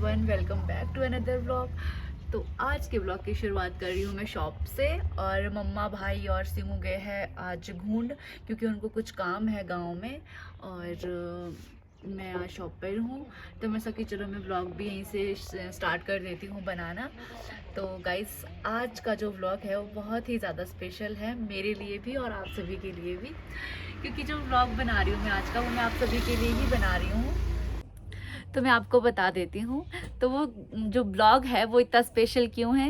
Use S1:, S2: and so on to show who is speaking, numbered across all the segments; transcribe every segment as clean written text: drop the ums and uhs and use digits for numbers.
S1: Everyone, welcome back to another vlog. तो आज के व्लॉग की शुरुआत कर रही हूँ मैं शॉप से। और मम्मा, भाई और सिमू गए हैं आज घूंड, क्योंकि उनको कुछ काम है गांव में। और मैं आज शॉप पर हूँ, तो मैं सोची चलो मैं व्लॉग भी यहीं से स्टार्ट कर देती हूँ बनाना। तो गाइस, आज का जो व्लॉग है वो बहुत ही ज़्यादा स्पेशल है मेरे लिए भी और आप सभी के लिए भी, क्योंकि जो व्लॉग बना रही हूँ मैं आज का, वो मैं आप सभी के लिए ही बना रही हूँ। तो मैं आपको बता देती हूँ। तो वो जो ब्लॉग है वो इतना स्पेशल क्यों है,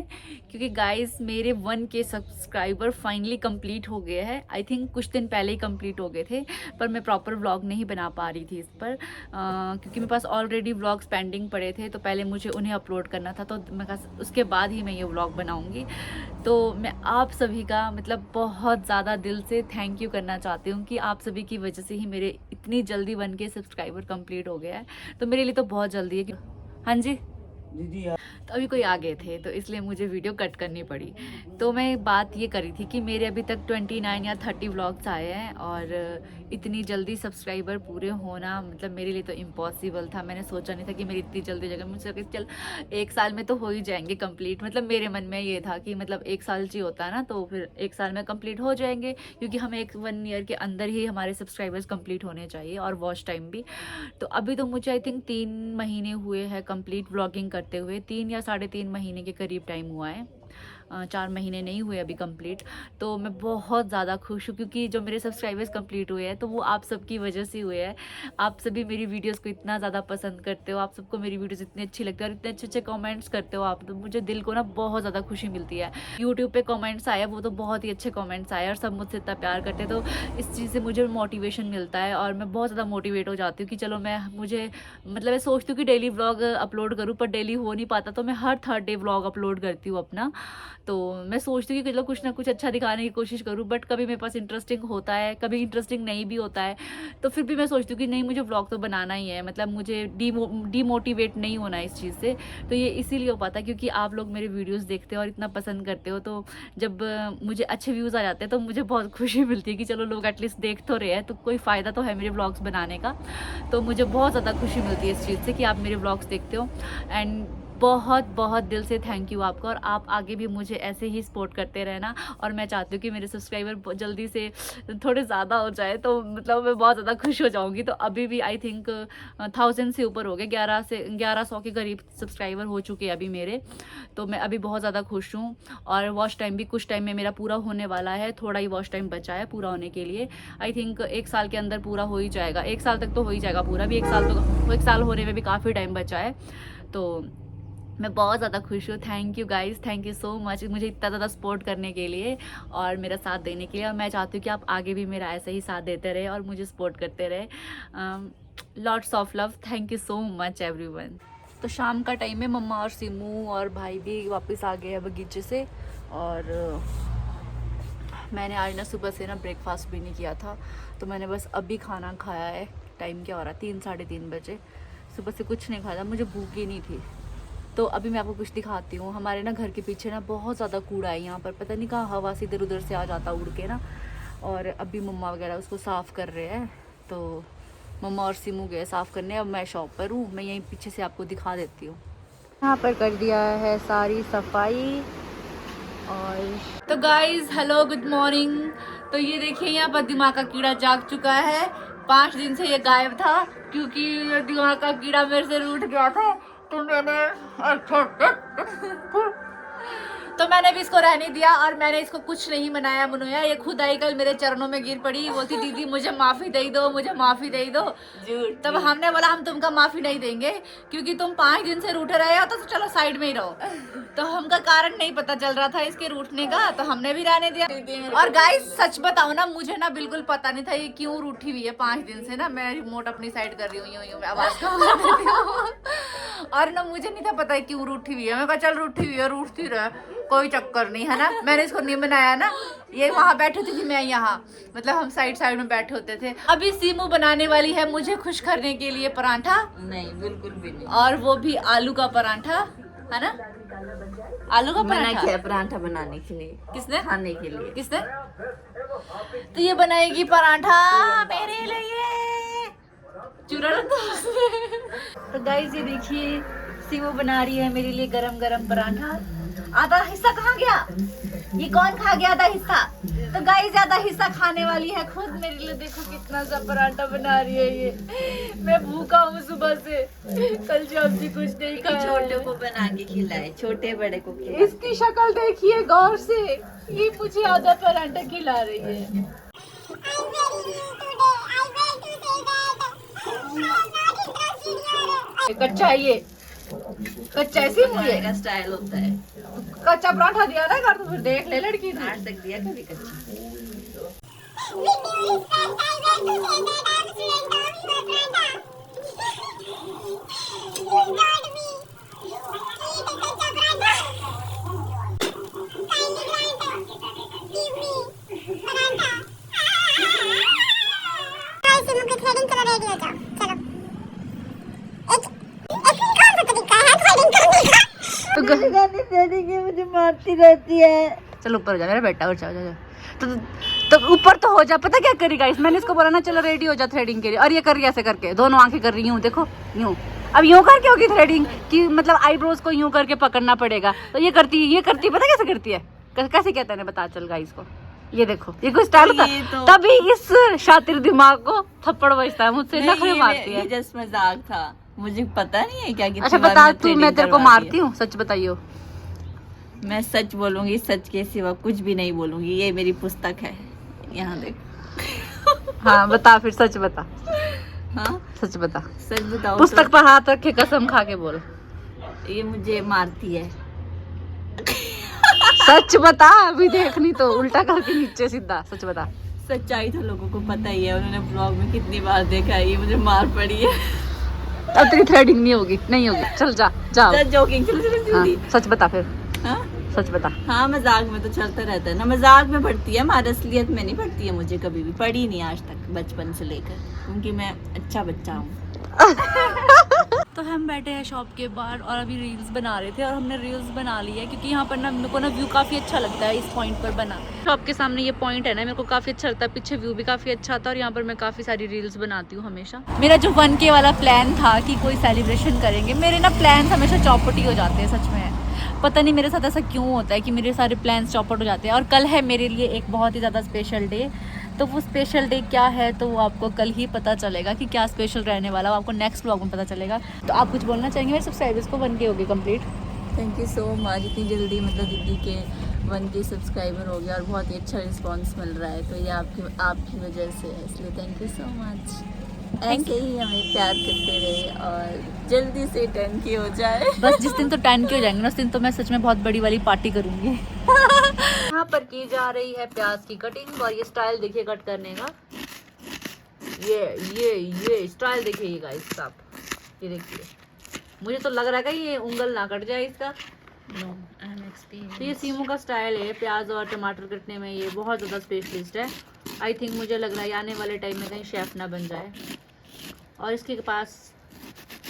S1: क्योंकि गाइस मेरे 1K सब्सक्राइबर फाइनली कंप्लीट हो गए हैं। आई थिंक कुछ दिन पहले ही कंप्लीट हो गए थे, पर मैं प्रॉपर व्लॉग नहीं बना पा रही थी इस पर, क्योंकि मेरे पास ऑलरेडी व्लॉग्स पेंडिंग पड़े थे। तो पहले मुझे उन्हें अपलोड करना था, तो मैं उसके बाद ही मैं ये व्लॉग बनाऊँगी। तो मैं आप सभी का मतलब बहुत ज़्यादा दिल से थैंक यू करना चाहती हूँ कि आप सभी की वजह से ही मेरे इतनी जल्दी 1K सब्सक्राइबर कंप्लीट हो गया है। तो मेरे लिए तो बहुत जल्दी है हाँ जी दीदी। तो अभी कोई आ गए थे, तो इसलिए मुझे वीडियो कट करनी पड़ी। तो मैं बात ये करी थी कि मेरे अभी तक 29 या 30 व्लॉग्स आए हैं, और इतनी जल्दी सब्सक्राइबर पूरे होना मतलब मेरे लिए तो इम्पॉसिबल था। मैंने सोचा नहीं था कि मेरी इतनी जल्दी जगह, मुझे लगा चल 1 साल में तो हो ही जाएंगे कंप्लीट। मतलब मेरे मन में ये था कि मतलब 1 साल जी होता है ना, तो फिर 1 साल में कंप्लीट हो जाएंगे, क्योंकि हमें 1 ईयर के अंदर ही हमारे सब्सक्राइबर्स कंप्लीट होने चाहिए, और वॉच टाइम भी। तो अभी तो मुझे आई थिंक 3 महीने हुए हैं कंप्लीट व्लॉगिंग करते हुए, 3 या 3.5 महीने के करीब टाइम हुआ है। 4 महीने नहीं हुए अभी कंप्लीट। तो मैं बहुत ज़्यादा खुश हूँ, क्योंकि जो मेरे सब्सक्राइबर्स कंप्लीट हुए हैं तो वो आप सबकी वजह से हुए हैं। आप सभी मेरी वीडियोस को इतना ज़्यादा पसंद करते हो, आप सबको मेरी वीडियोस इतनी अच्छी लगती है, और इतने अच्छे अच्छे कमेंट्स करते हो आप, तो मुझे दिल को ना बहुत ज़्यादा खुशी मिलती है। यूट्यूब पे कमेंट्स आए, वो तो बहुत ही अच्छे कमेंट्स आए, और सब मुझसे इतना प्यार करते हैं, तो इस चीज़ से मुझे मोटिवेशन मिलता है, और मैं बहुत ज़्यादा मोटिवेट हो जाती हूँ कि चलो मुझे मतलब मैं सोचती हूँ कि डेली व्लॉग अपलोड करूँ, पर डेली हो नहीं पाता। तो मैं हर थर्ड डे व्लॉग अपलोड करती हूँ अपना। तो मैं सोचती हूँ कि चलो कुछ ना कुछ अच्छा दिखाने की कोशिश करूँ, बट कभी मेरे पास इंटरेस्टिंग होता है, कभी इंटरेस्टिंग नहीं भी होता है। तो फिर भी मैं सोचती हूँ कि नहीं, मुझे व्लॉग तो बनाना ही है, मतलब मुझे डीमोटिवेट नहीं होना है इस चीज़ से। तो ये इसीलिए हो पाता है क्योंकि आप लोग मेरे वीडियोज़ देखते हो और इतना पसंद करते हो। तो जब मुझे अच्छे व्यूज़ आ जाते हैं तो मुझे बहुत खुशी मिलती है कि चलो लोग एटलीस्ट देख तो रहे हैं, तो कोई फ़ायदा तो है मेरे व्लॉग्स बनाने का। तो मुझे बहुत ज़्यादा खुशी मिलती है इस चीज़ से कि आप मेरे व्लॉग्स देखते हो। एंड बहुत बहुत दिल से थैंक यू आपका, और आप आगे भी मुझे ऐसे ही सपोर्ट करते रहना। और मैं चाहती हूँ कि मेरे सब्सक्राइबर जल्दी से थोड़े ज़्यादा हो जाए, तो मतलब मैं बहुत ज़्यादा खुश हो जाऊँगी। तो अभी भी आई थिंक 1000 से ऊपर हो गए, 1100 के करीब सब्सक्राइबर हो चुके हैं अभी मेरे। तो मैं अभी बहुत ज़्यादा खुश हूँ। और वॉच टाइम भी कुछ टाइम में मेरा पूरा होने वाला है, थोड़ा ही वॉच टाइम बचा है पूरा होने के लिए। आई थिंक 1 साल के अंदर पूरा हो ही जाएगा, 1 साल तक तो हो ही जाएगा पूरा भी। 1 साल होने में भी काफ़ी टाइम बचा है। तो मैं बहुत ज़्यादा खुश हूँ। Thank you guys, thank you so much मुझे इतना ज़्यादा सपोर्ट करने के लिए और मेरा साथ देने के लिए। और मैं चाहती हूँ कि आप आगे भी मेरा ऐसे ही साथ देते रहे और मुझे सपोर्ट करते रहे। Lots of love, thank you so much everyone. तो शाम का टाइम में मम्मा और सिमू और भाई भी वापस आ गए हैं बगीचे से। और मैंने आज ना सुबह से ना ब्रेकफास्ट भी नहीं किया था, तो मैंने बस अभी खाना खाया है। टाइम क्या हो रहा है, 3 साढ़े 3 बजे। सुबह से कुछ नहीं खाया, मुझे भूख ही नहीं थी। तो अभी मैं आपको कुछ दिखाती हूँ। हमारे ना घर के पीछे ना बहुत ज़्यादा कूड़ा है यहाँ पर, पता नहीं कहाँ हवा से इधर उधर से आ जाता उड़ के ना। और अभी मम्मा वगैरह उसको साफ़ कर रहे हैं। तो मम्मा और सिमू गए साफ़ करने, अब मैं शॉप पर हूँ। मैं यहीं पीछे से आपको दिखा देती हूँ। यहाँ पर कर दिया है सारी सफाई। और तो गाइज़, हेलो, गुड मॉर्निंग। तो ये देखिए, यहाँ पर दिमाग का कीड़ा जाग चुका है। 5 दिन से ये गायब था, क्योंकि दिमाग का कीड़ा मेरे से रूठ गया था। तो मैंने भी इसको रहने दिया, और मैंने इसको कुछ नहीं मनाया मनाया। ये खुद आई, कल मेरे चरणों में गिर पड़ी, बोलती दीदी मुझे माफ़ी दे दो, मुझे माफ़ी दे दो। तब हमने बोला हम तुमका माफ़ी नहीं देंगे, क्योंकि तुम 5 दिन से रूठे रहे हो, तो चलो साइड में ही रहो। तो हमका कारण नहीं पता चल रहा था इसके रूठने का, तो हमने भी रहने दिया। और गाइस सच बताओ ना, मुझे ना बिल्कुल पता नहीं था ये क्यों रूठी हुई है 5 दिन से ना। मैं रिमोट अपनी साइड कर रही हूँ, यूं मैं आवाज कम कर देती हूँ। और ना मुझे नहीं था पता है क्यों रूठी हुई है। मैं कहा चल रूठी हुई है, रूठती रहे, कोई चक्कर नहीं है ना। मैंने इसको नहीं बनाया ना, ये वहाँ बैठी होती थी, मैं यहाँ, मतलब हम साइड साइड में बैठे होते थे। अभी सीमू बनाने वाली है मुझे खुश करने के लिए परांठा। नहीं, बिल्कुल भी नहीं। और वो भी आलू का परांठा, है ना? आलू का परांठा क्या परांठा बनाने के लिए, किसने खाने के लिए, किसने? तो ये बनाएगी परांठा मेरे लिए, चूरा लगता है। तो गाइस ये देखिए, सीमू बना रही है मेरे लिए गरम गरम पराठा। आधा हिस्सा कहाँ गया? ये कौन खा गया आधा हिस्सा? तो गाइस आधा हिस्सा खाने वाली है खुद मेरे लिए। देखो कितना सा पराठा बना रही है ये। मैं भूखा हूँ सुबह से, कल सब्जी कुछ नहीं खाया।
S2: छोटे को बना के खिलाए, छोटे बड़े को खिलाए।
S1: इसकी शक्ल देखिए गौर से, ये मुझे आधा पराठा खिला रही है। कच्चा है ये, कच्चा ऐसे मुझे
S2: का स्टाइल होता है।
S1: कच्चा पराठा दिया ना कर तो फिर देख ले लड़की ने।
S2: आज तक दिया कभी कच्चा। मुझे मारती रहती है।
S1: चलो ऊपर हो जा मेरा बेटा, और जाओ जाओ। तो ऊपर तो हो जा। पता क्या करेगा इस, मैंने इसको बोला ना चलो रेडी हो जा थ्रेडिंग के लिए, और ये कर रही है ऐसे करके, दोनों आंखें कर रही हूँ देखो यूं। अब यूं करके होगी थ्रेडिंग कि मतलब आईब्रोज को यूं करके पकड़ना पड़ेगा। तो ये करती पता कैसे करती है, कैसे कहते हैं बता चल गाइस को। ये देखो ये कोई स्टाइल होता है। तभी इस शातिर दिमाग को थप्पड़ बजता है मुझसे, नखरे मारती है।
S2: जस्ट मजाक था, मुझे पता नहीं है क्या।
S1: अच्छा बता तू, मैं तेरे को मारती हूँ? सच बताइयो।
S2: मैं सच बोलूंगी, सच के सिवा कुछ भी नहीं बोलूंगी। ये मेरी पुस्तक है, यहाँ देख।
S1: हाँ बता फिर, सच बता।
S2: हाँ
S1: सच बता,
S2: सच बताओ।
S1: पुस्तक पर हाथ रखे कसम खा के बोल।
S2: ये मुझे मारती है।
S1: सच बता, अभी देखनी तो उल्टा करके नीचे सीधा। सच बता।
S2: सच्चाई तो लोगों को पता ही है, उन्होंने ब्लॉग में कितनी बार देखा है। ये मुझे मार पड़ी है।
S1: अब तेरी थ्रेडिंग नहीं होगी, नहीं होगी। चल जा जा।
S2: जोकिंग, चलो चलो जल्दी।
S1: हाँ, सच बता फिर।
S2: हाँ
S1: सच बता।
S2: हाँ, मजाक में तो चलता रहता है ना, मजाक में पढ़ती है, हमारी असलियत में नहीं पढ़ती है। मुझे कभी भी पढ़ी नहीं आज तक, बचपन से लेकर, क्योंकि मैं अच्छा बच्चा हूँ।
S1: तो हम बैठे हैं शॉप के बाहर और अभी रील्स बना रहे थे, और हमने रील्स बना ली है क्योंकि यहाँ पर ना मेरे को ना व्यू काफ़ी अच्छा लगता है इस पॉइंट पर बना। शॉप के सामने ये पॉइंट है ना, मेरे को काफ़ी अच्छा लगता है, पीछे व्यू भी काफ़ी अच्छा था, और यहाँ पर मैं काफ़ी सारी रील्स बनाती हूँ हमेशा। मेरा जो 1K वाला प्लान था कि कोई सेलिब्रेशन करेंगे, मेरे ना प्लान हमेशा चौपट ही हो जाते हैं। सच में पता नहीं मेरे साथ ऐसा क्यों होता है कि मेरे सारे प्लान्स चौपट हो जाते हैं। और कल है मेरे लिए एक बहुत ही ज़्यादा स्पेशल डे, तो वो स्पेशल डे क्या है तो वो आपको कल ही पता चलेगा कि क्या स्पेशल रहने वाला, वो आपको नेक्स्ट व्लॉग में पता चलेगा। तो आप कुछ बोलना चाहेंगे मेरे सब्सक्राइबर्स को? 1K होगी complete.
S2: Thank you so much, इतनी जल्दी मतलब दीदी के 1K सब्सक्राइबर हो गया और बहुत ही अच्छा रिस्पांस मिल रहा है। तो ये आपकी वजह से है, इसलिए थैंक यू सो मच। ऐसे ही हमें प्यार करते रहे और जल्दी से 10K हो जाए।
S1: बस जिस दिन तो 10K हो जाएंगे ना, उस दिन तो मैं सच में बहुत बड़ी वाली पार्टी करूँगी। यहाँ पर की जा रही है प्याज की कटिंग, और ये स्टाइल देखिए कट करने का। ये स्टाइल देखिए गाइस साहब, ये देखिए। मुझे तो लग रहा है कि ये उंगल ना कट जाए इसका। तो ये सीमू का स्टाइल है प्याज और टमाटर कटने में, ये बहुत ज़्यादा स्पेशलिस्ट है। आई थिंक मुझे लग रहा है आने वाले टाइम में कहीं शेफ़ ना बन जाए। और इसके पास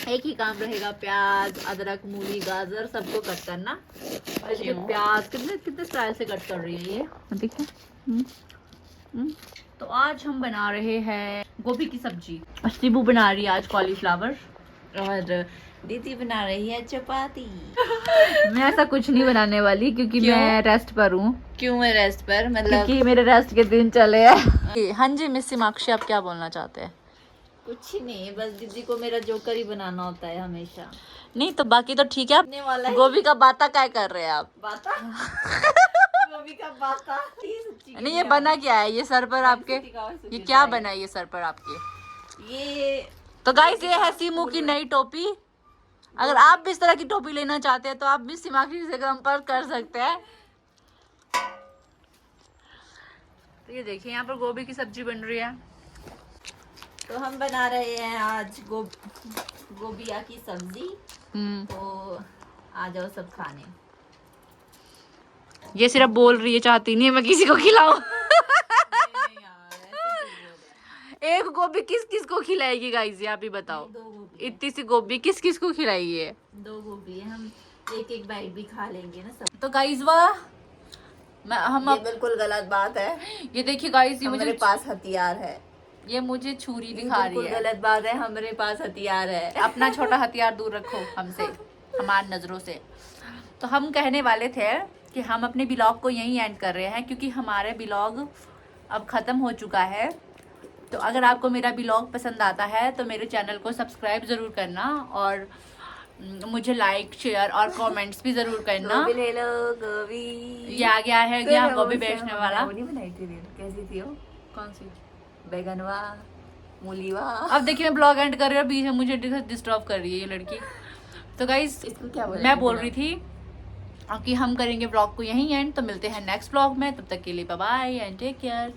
S1: एक ही काम रहेगा, प्याज, अदरक, मूली, गाजर सबको कट करना। और इसके प्याज कितने स्टाइल से कट कर रही है ये, देखिए। तो आज हम बना रहे हैं गोभी की सब्जी, शिबू बना रही है आज कॉलीफ्लावर,
S2: और दीदी बना रही है चपाती।
S1: मैं ऐसा कुछ नहीं बनाने वाली क्योंकि मैं रेस्ट पर हूँ।
S2: क्यों मैं रेस्ट पर? मतलब
S1: क्योंकि मेरे रेस्ट के दिन चले हैं। हाँ जी मिस सीमाक्षी, आप क्या बोलना चाहते हैं?
S2: कुछ ही नहीं, बस दीदी को मेरा जोकर ही बनाना होता है हमेशा।
S1: नहीं तो बाकी तो ठीक है। आप गोभी का बाता क्या कर रहे हैं आप?
S2: बाता गोभी का बाता
S1: नहीं, ये बना क्या है ये सर पर आपके? ये क्या बना है ये सर पर आपके?
S2: ये
S1: तो गाइस ये है सीमू की नई टोपी। अगर आप भी इस तरह की टोपी लेना चाहते हैं तो आप भी सीमाक्षी से संपर्क कर सकते हैं। तो ये देखिए यहाँ पर गोभी की सब्जी बन रही है।
S2: तो हम बना रहे हैं आज गोबिया की सब्जी। तो आ जाओ सब खाने।
S1: ये सिर्फ बोल रही है, चाहती नहीं है मैं किसी को खिलाऊं। एक गोभी किस किस को खिलाएगी गाइस, ये आप ही बताओ। इतनी सी गोभी किस किस को खिलाएगी ये?
S2: 2 गोभी है, हम एक बाइट भी खा लेंगे ना सब।
S1: तो गाइस वाह, हम
S2: बिल्कुल गलत बात है।
S1: ये देखिए गाइस, ये
S2: हमारे पास हथियार है।
S1: ये मुझे छुरी दिखा रही है।
S2: गलत बात है, हमारे पास हथियार है।
S1: अपना छोटा हथियार दूर रखो हमसे। हमारी नज़रों से। तो हम कहने वाले थे कि हम अपने ब्लॉग को यहीं एंड कर रहे हैं, क्योंकि हमारे ब्लॉग अब ख़त्म हो चुका है। तो अगर आपको मेरा ब्लॉग पसंद आता है तो मेरे चैनल को सब्सक्राइब ज़रूर करना, और मुझे लाइक शेयर और कमेंट्स भी ज़रूर करना।
S2: गोभी ले लो गोभी।
S1: ये आ गया है क्या गोभी बेचने वाला?
S2: वो नहीं बनाई थी रील, कैसी थी वो?
S1: कौन सी?
S2: बैगनवा मूलीवा।
S1: अब देखिए मैं ब्लॉग एंड कर रही हूँ, बीच में मुझे डिस्टर्ब कर रही है ये लड़की। तो गाइस
S2: इसको क्या बोला?
S1: मैं बोल रही थी कि हम करेंगे ब्लॉग को यहीं एंड। तो मिलते हैं नेक्स्ट ब्लॉग में, तब तक के लिए bye bye and take care.